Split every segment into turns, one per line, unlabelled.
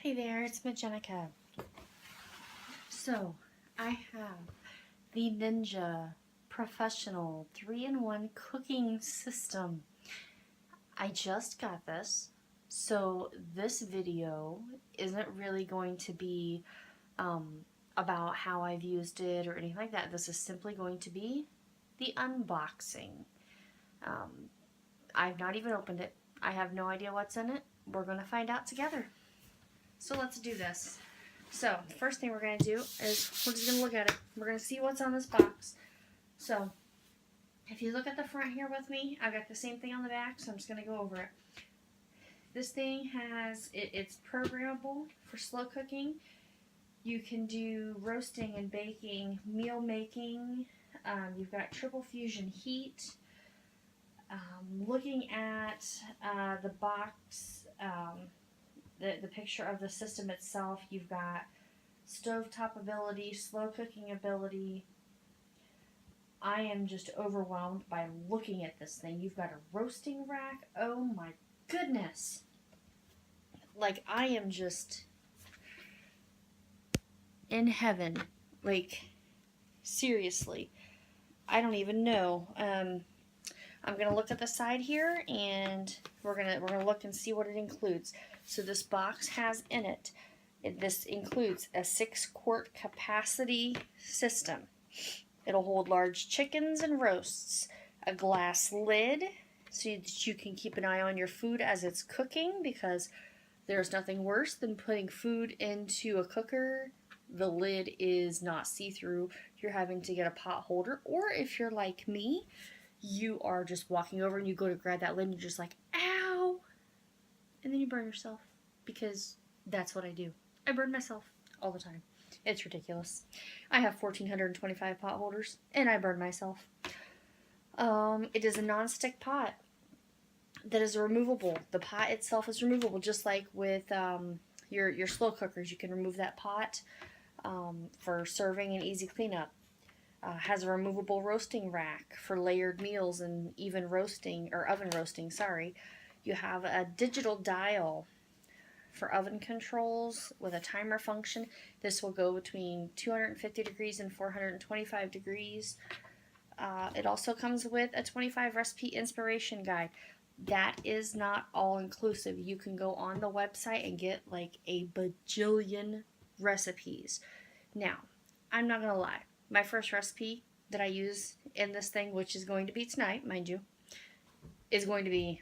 Hey there, it's Magenica. So, I have the Ninja Professional 3-in-1 cooking system. I just got this, so this video isn't really going to be about how I've used it or anything like that. This is simply going to be the unboxing. I've not even opened it. I have no idea what's in it. We're going to find out together. So let's do this. So the first thing we're going to do is we're just going to look at it. We're going to see what's on this box. So if you look at the front here with me, I've got the same thing on the back, so I'm just going to go over it. This thing has, it's programmable for slow cooking. You can do roasting and baking, meal making. You've got triple fusion heat. Looking at the box, the picture of the system itself, you've got stovetop ability, slow cooking ability. I am just overwhelmed by looking at this thing. You've got a roasting rack. Oh my goodness. Like, I am just in heaven. Like, seriously. I don't even know. I'm going to look at the side here, and we're gonna look and see what it includes. So this box has in it, this includes a 6-quart capacity system. It'll hold large chickens and roasts, a glass lid so that you can keep an eye on your food as it's cooking, because there's nothing worse than putting food into a cooker. The lid is not see-through. You're having to get a pot holder, or if you're like me, you are just walking over and you go to grab that lid and you're just like, ow! And then you burn yourself, because that's what I do. I burn myself all the time. It's ridiculous. I have 1,425 pot holders, and I burn myself. It is a non-stick pot that is removable. The pot itself is removable, just like with your slow cookers. You can remove that pot for serving and easy cleanup. Has a removable roasting rack for layered meals and even roasting, or oven roasting, sorry. You have a digital dial for oven controls with a timer function. This will go between 250 degrees and 425 degrees. It also comes with a 25 recipe inspiration guide. That is not all inclusive. You can go on the website and get like a bajillion recipes. Now, I'm not gonna lie. My first recipe that I use in this thing, which is going to be tonight, mind you, is going to be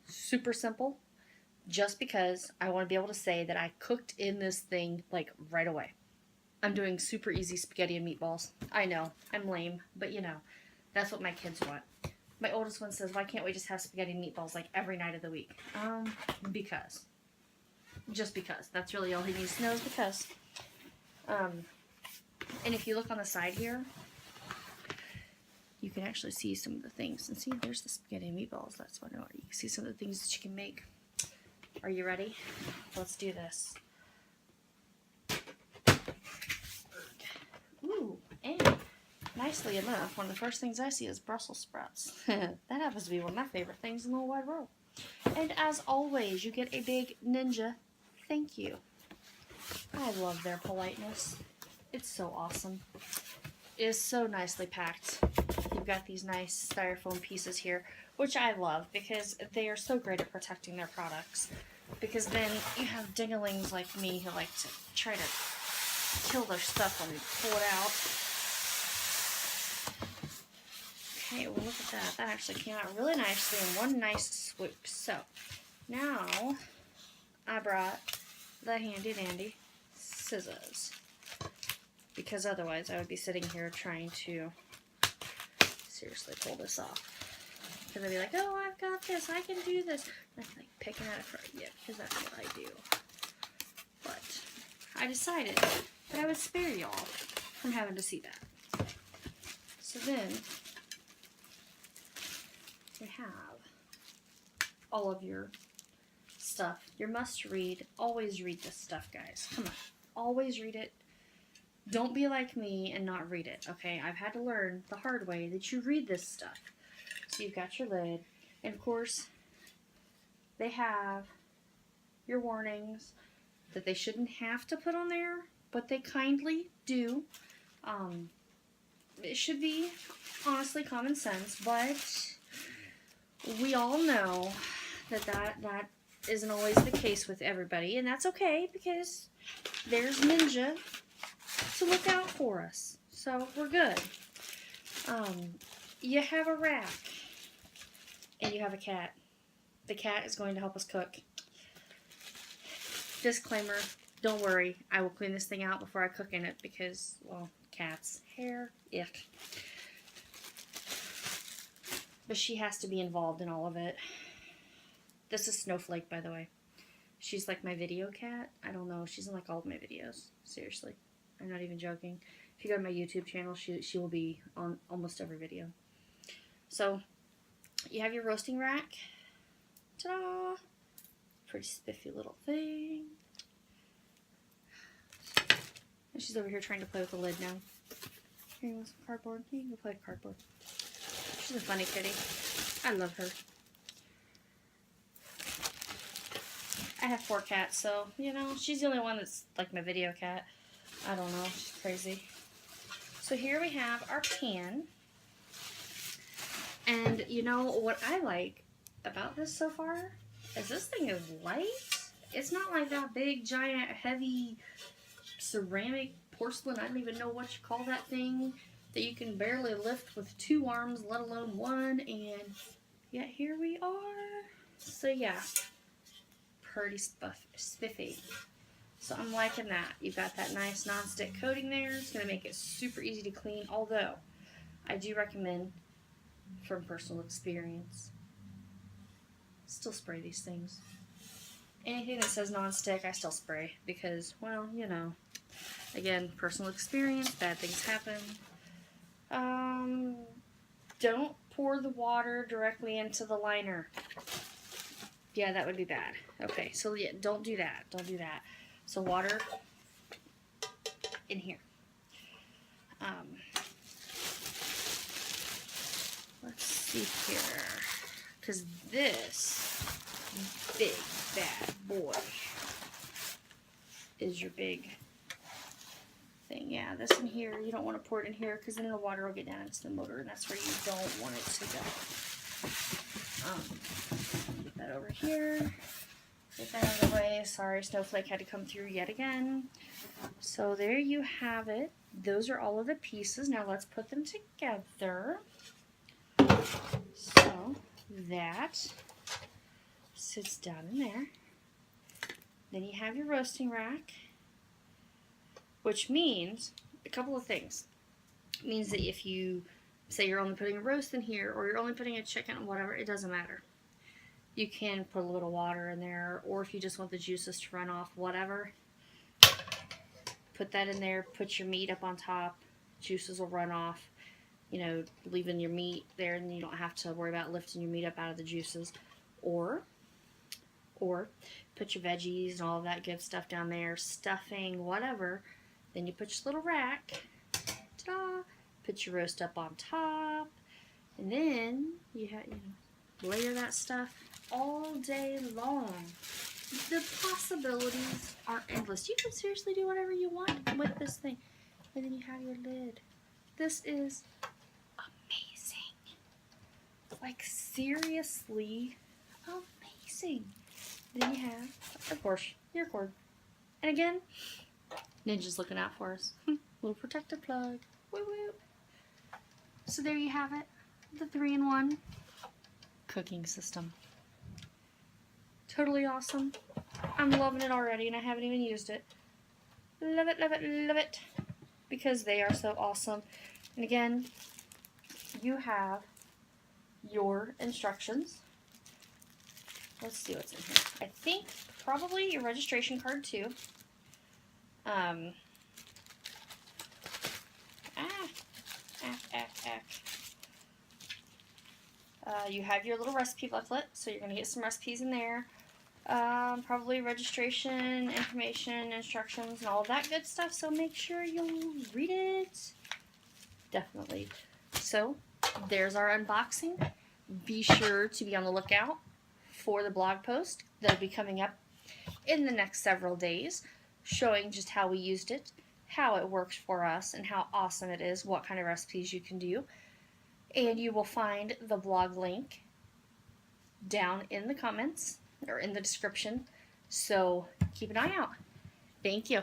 super simple, just because I want to be able to say that I cooked in this thing like right away. I'm doing super easy spaghetti and meatballs. I know, I'm lame, but you know, that's what my kids want. My oldest one says, why can't we just have spaghetti and meatballs like every night of the week? Because. Just because. That's really all he needs to know, is because. And if you look on the side here, you can actually see some of the things. And see, there's the spaghetti and meatballs. That's what I know. You can see some of the things that you can make. Are you ready? Let's do this. Ooh, and nicely enough, one of the first things I see is Brussels sprouts. That happens to be one of my favorite things in the whole wide world. And as always, you get a big Ninja thank you. I love their politeness. It's so awesome. It is so nicely packed. You've got these nice styrofoam pieces here, which I love because they are so great at protecting their products. Because then you have dingalings like me who like to try to kill their stuff when they pull it out. Okay, well look at that. That actually came out really nicely in one nice swoop. So, now I brought the handy dandy scissors, because otherwise I would be sitting here trying to seriously pull this off. Because I'd be like, oh, I've got this, I can do this. And I'm like picking at it for yeah, because that's what I do. But I decided that I would spare y'all from having to see that. So then we have all of your stuff. Your must read. Always read this stuff, guys. Come on. Always read it. Don't be like me and not read it, okay? I've had to learn the hard way that you read this stuff. So you've got your lid. And of course, they have your warnings. that they shouldn't have to put on there, but they kindly do. It should be, honestly, common sense, but we all know that isn't always the case with everybody, and that's okay, because there's Ninja to look out for us, so we're good. You have a rack, and you have a cat. The cat is going to help us cook. Disclaimer, don't worry, I will clean this thing out before I cook in it, because, well, cats, hair, ick. But she has to be involved in all of it. This is Snowflake, by the way. She's like my video cat. I don't know, she's in like all of my videos. Seriously. I'm not even joking. If you go to my YouTube channel, she will be on almost every video. So, you have your roasting rack. Ta-da! Pretty spiffy little thing. And she's over here trying to play with the lid now. Here, you want some cardboard? You can go play with cardboard. She's a funny kitty. I love her. I have 4 cats, so, you know, she's the only one that's like my video cat. I don't know, she's crazy. So here we have our pan. And, you know, what I like about this so far is this thing is light. It's not like that big, giant, heavy ceramic porcelain, I don't even know what you call that thing, that you can barely lift with 2 arms, let alone 1, and yet here we are. So yeah, pretty spiffy. So I'm liking that. You've got that nice non-stick coating there. It's going to make it super easy to clean, although I do recommend, from personal experience, still spray these things. Anything that says non-stick, I still spray, because, well, you know, again, personal experience, bad things happen. Don't pour the water directly into the liner. Yeah, that would be bad. Okay, so yeah, don't do that. Don't do that. So water in here. Let's see here. Because this big bad boy is your big thing. Yeah, this in here, you don't want to pour it in here because then the water will get down into the motor, and that's where you don't want it to go. Get that over here. Get that out of the way. Sorry, Snowflake had to come through yet again. So there you have it. Those are all of the pieces. Now let's put them together. So that sits down in there. Then you have your roasting rack, which means a couple of things. It means that if you say you're only putting a roast in here, or you're only putting a chicken, or whatever, it doesn't matter. You can put a little water in there, or if you just want the juices to run off, whatever, put that in there, put your meat up on top, juices will run off, you know, leaving your meat there, and you don't have to worry about lifting your meat up out of the juices. Or put your veggies and all of that good stuff down there, stuffing, whatever. Then you put your little rack, ta-da, put your roast up on top, and then you have, layer that stuff all day long. The possibilities are endless. You can seriously do whatever you want with this thing. And then you have your lid. This is amazing. Like, seriously amazing. Then you have, of course, your cord. And again, Ninja's looking out for us. Little protective plug. Woo woo. So there you have it. The 3-in-1 cooking system. Totally awesome. I'm loving it already, and I haven't even used it. Love it, love it, love it. Because they are so awesome. And again, you have your instructions. Let's see what's in here. I think probably your registration card too. You have your little recipe booklet, so you're going to get some recipes in there. Probably registration, information, instructions, and all of that good stuff, so make sure you read it. Definitely. So, there's our unboxing. Be sure to be on the lookout for the blog post that'll be coming up in the next several days, showing just how we used it, how it works for us, and how awesome it is, what kind of recipes you can do. And you will find the blog link down in the comments or in the description. So keep an eye out. Thank you.